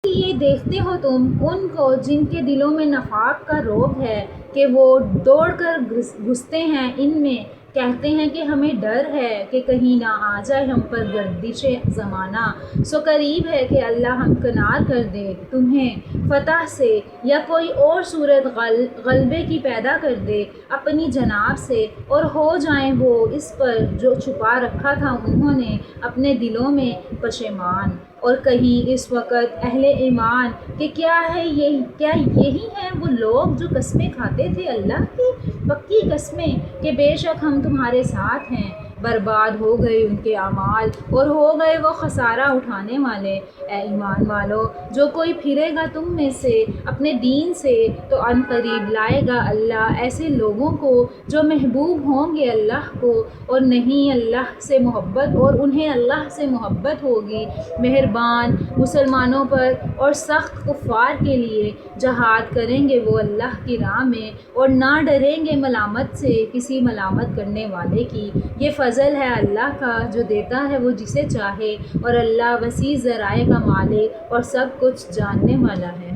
یہ دیکھتے ہو تم ان کو جن کے دلوں میں نفاق کا روگ ہے کہ وہ دوڑ کر گھستے ہیں ان میں، کہتے ہیں کہ ہمیں ڈر ہے کہ کہیں نہ آ جائے ہم پر گردش زمانہ۔ سو قریب ہے کہ اللہ ہمکنار کر دے تمہیں فتح سے، یا کوئی اور صورت غلبے کی پیدا کر دے اپنی جناب سے، اور ہو جائیں وہ اس پر جو چھپا رکھا تھا انہوں نے اپنے دلوں میں پشیمان۔ اور کہیں اس وقت اہل ایمان کہ کیا یہی ہیں وہ لوگ جو قسمیں کھاتے تھے اللہ کی، پکی قسمیں کہ بے شک ہم تمہارے ساتھ ہیں۔ برباد ہو گئے ان کے اعمال اور ہو گئے وہ خسارہ اٹھانے والے۔ اے ایمان والو، جو کوئی پھرے گا تم میں سے اپنے دین سے تو عن قریب لائے گا اللہ ایسے لوگوں کو جو محبوب ہوں گے اللہ کو، اور نہیں اللہ سے محبت، اور انہیں اللہ سے محبت ہوگی۔ مہربان مسلمانوں پر اور سخت کفار کے لیے جہاد کریں گے وہ اللہ کی راہ میں، اور نہ ڈریں گے ملامت سے کسی ملامت کرنے والے کی۔ یہ فضل ہے اللہ کا جو دیتا ہے وہ جسے چاہے، اور اللہ وسیع ذرائع کا مالک اور سب کچھ جاننے والا ہے۔